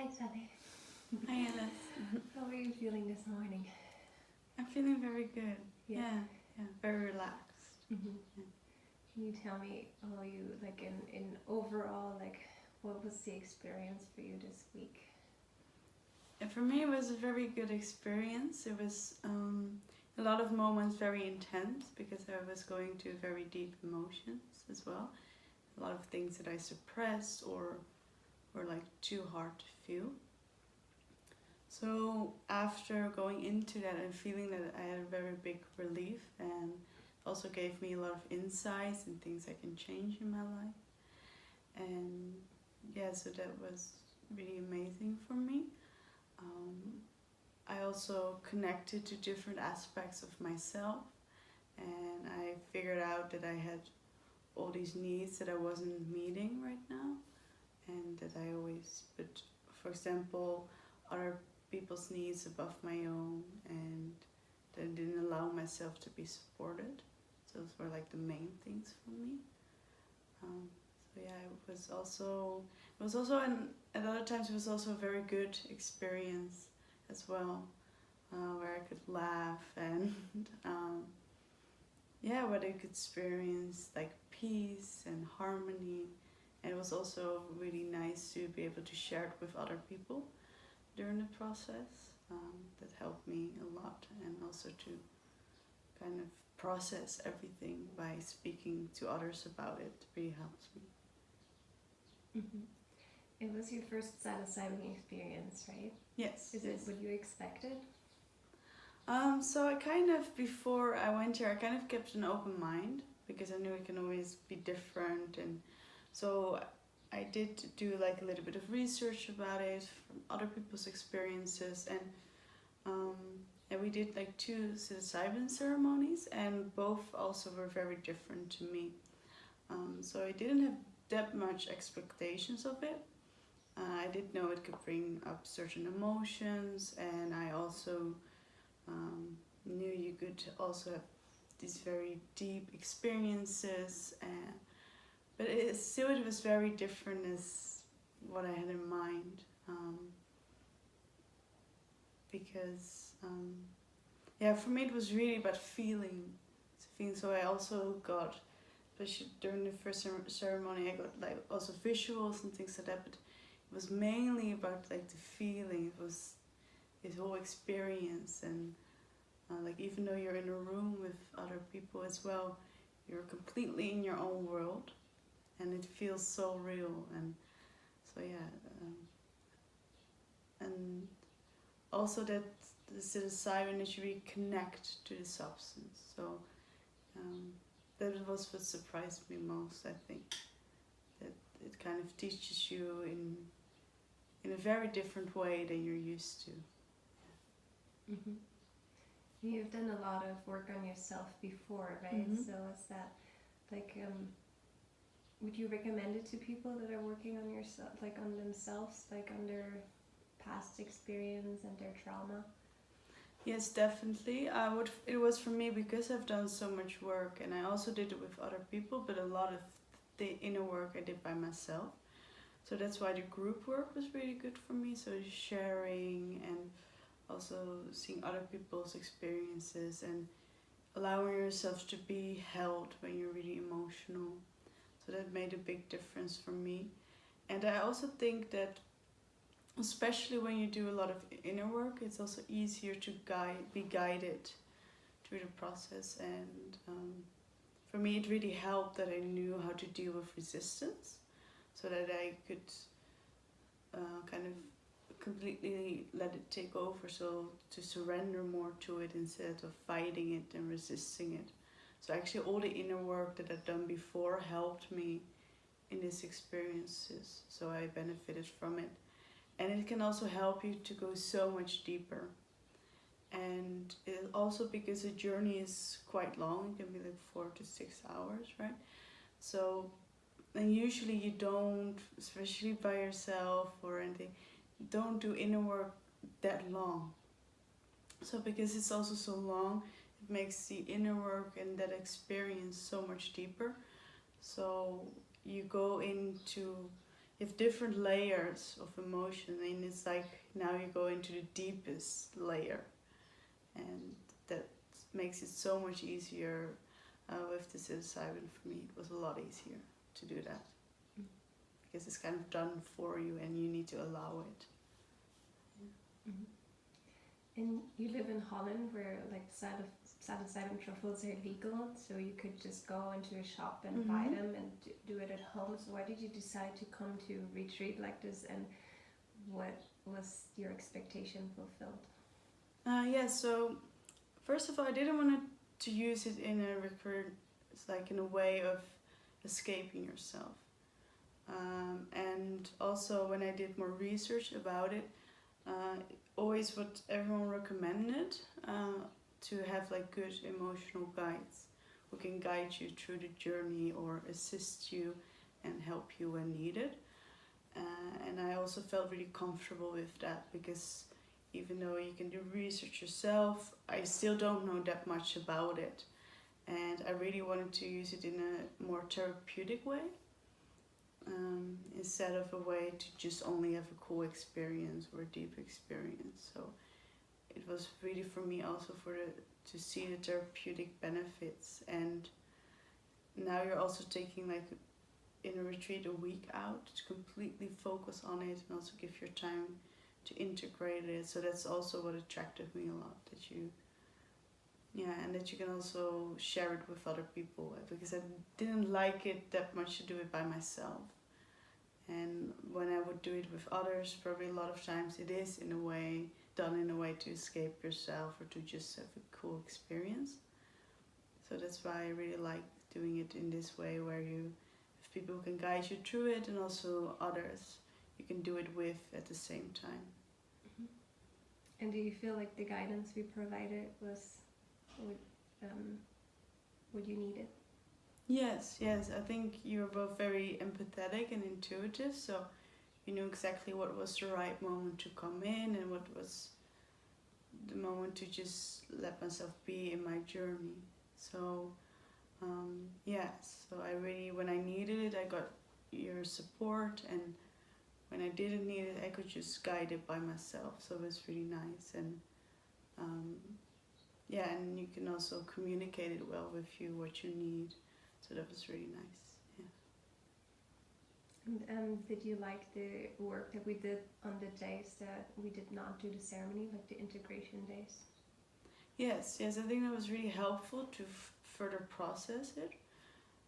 Hi, Sanne. Hi, Alice. How are you feeling this morning? I'm feeling very good. Yeah. Yeah, very relaxed. Mm-hmm. Yeah. Can you tell me how you, like, in overall, like, what was the experience for you this week? And for me, it was a very good experience. It was a lot of moments very intense because I was going to very deep emotions as well. A lot of things that I suppressed or were like too hard to feel. So after going into that and feeling that, I had a very big relief, and also gave me a lot of insights and things I can change in my life. And yeah, so that was really amazing for me. I also connected to different aspects of myself, and I figured out that I had all these needs that I wasn't meeting right now, and that I always put, for example, other people's needs above my own, and that I didn't allow myself to be supported. So those were like the main things for me. So yeah, it was also at other times it was also a very good experience as well, where I could laugh and where I could experience like peace and harmony. And it was also really nice to be able to share it with other people during the process. That helped me a lot, and also to kind of process everything by speaking to others about it really helps me. Mm-hmm. It was your first psilocybin experience, right? Yes. Is it what you expected? So I kind of, before I went here, I kind of kept an open mind because I knew it can always be different, and so I did do like a little bit of research about it from other people's experiences, and we did like 2 psilocybin ceremonies, and both also were very different to me. So I didn't have that much expectations of it. I did know it could bring up certain emotions, and I also knew you could also have these very deep experiences, but it was very different as what I had in mind, because for me it was really about feeling. So I also got, especially during the first ceremony, I got like also visuals and things like that, but it was mainly about like the feeling. It was this whole experience, and like even though you're in a room with other people as well, you're completely in your own world, and it feels so real. And so and also that the psilocybin is really connect to the substance. So that was what surprised me most. I think that it kind of teaches you in a very different way than you're used to. Mm-hmm. You've done a lot of work on yourself before, right? Mm-hmm. So is that like, would you recommend it to people that are working on yourself, like on themselves, like on their past experience and their trauma? Yes, definitely. It was for me because I've done so much work, and I also did it with other people, but a lot of the inner work I did by myself. So that's why the group work was really good for me. So sharing, and also seeing other people's experiences, and allowing yourself to be held when you're really emotional. So that made a big difference for me. And I also think that, especially when you do a lot of inner work, it's also easier to be guided through the process. And for me, it really helped that I knew how to deal with resistance, so that I could kind of completely let it take over, so to surrender more to it instead of fighting it and resisting it. So actually all the inner work that I'd done before helped me in these experiences, so I benefited from it. And it can also help you to go so much deeper. And it also, because the journey is quite long, it can be like 4 to 6 hours, right? So, and usually you don't, especially by yourself or anything, don't do inner work that long. So because it's also so long, it makes the inner work and that experience so much deeper. So you go into you have different layers of emotion, and it's like now you go into the deepest layer, and that makes it so much easier. With the psilocybin, for me, it was a lot easier to do that because it's kind of done for you, and you need to allow it. And you live in Holland, where like psilocybin truffles are legal, so you could just go into a shop and buy them and do it at home. So why did you decide to come to a retreat like this, and what was your expectation fulfilled? So first of all, I didn't want to use it in a in a way of escaping yourself. And also, when I did more research about it, always what everyone recommended, to have like good emotional guides who can guide you through the journey or assist you and help you when needed. And I also felt really comfortable with that, because even though you can do research yourself, I still don't know that much about it. And I really wanted to use it in a more therapeutic way, instead of a way to just only have a cool experience or a deep experience. So it was really for me also to see the therapeutic benefits. And now you're also taking like in a retreat a week out to completely focus on it and also give your time to integrate it. So that's also what attracted me a lot, and that you can also share it with other people, because I didn't like it that much to do it by myself. And when I would do it with others, probably a lot of times it is done in a way to escape yourself or to just have a cool experience. So that's why I really like doing it in this way, where you have people who can guide you through it, and also others you can do it with at the same time. And do you feel like the guidance we provided was what you needed? Yes. I think you were both very empathetic and intuitive, so you knew exactly what was the right moment to come in and what was the moment to just let myself be in my journey. So, so I really, when I needed it, I got your support, and when I didn't need it, I could just guide it by myself. So it was really nice, and and you can also communicate it well with you, what you need. So that was really nice. And did you like the work that we did on the days that we did not do the ceremony, like the integration days? Yes, I think that was really helpful to further process it,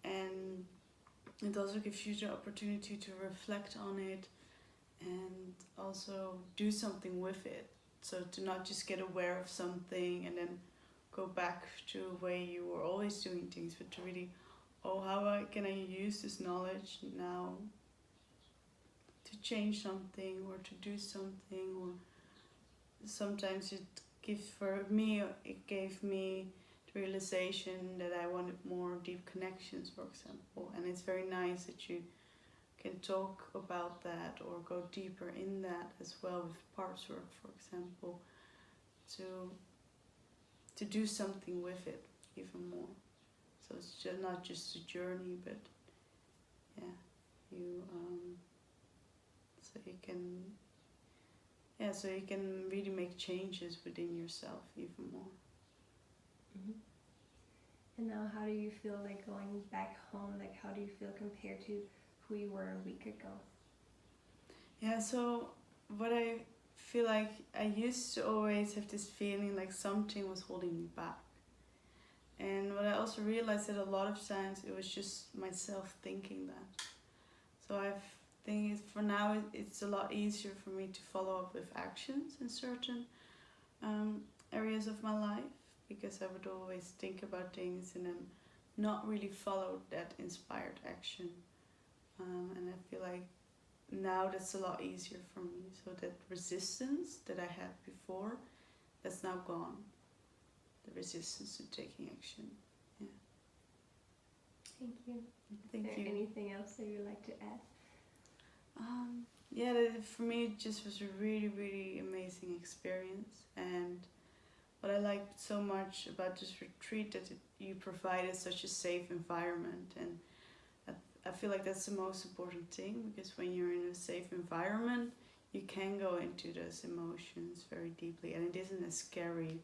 and it also gives you the opportunity to reflect on it and also do something with it. So to not just get aware of something and then go back to the way you were always doing things, but to really, how can I use this knowledge now to change something or to do something? Or sometimes it gave me the realization that I wanted more deep connections, for example. And it's very nice that you can talk about that or go deeper in that as well with parts work, for example, to do something with it even more. So it's just not just a journey, but so you can really make changes within yourself even more. Mm-hmm. And now, how do you feel like going back home? Like, how do you feel compared to who you were a week ago? Yeah, so what I feel like, I used to always have this feeling like something was holding me back. And what I also realized that a lot of times it was just myself thinking that. So I think for now it's a lot easier for me to follow up with actions in certain areas of my life, because I would always think about things and then not really follow that inspired action. And I feel like now that's a lot easier for me. So that resistance that I had before, that's now gone. The resistance to taking action. Yeah. Thank you. Thank Is there you. anything else that you'd like to add? For me it just was a really, really amazing experience. And what I liked so much about this retreat, that you provided such a safe environment. And I feel like that's the most important thing, because when you're in a safe environment, you can go into those emotions very deeply, and it isn't as scary.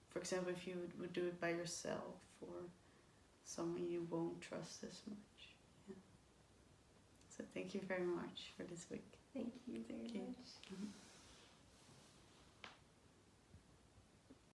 For example, if you would do it by yourself or someone you won't trust as much. Yeah. So thank you very much for this week. Thank you very Thank you. much.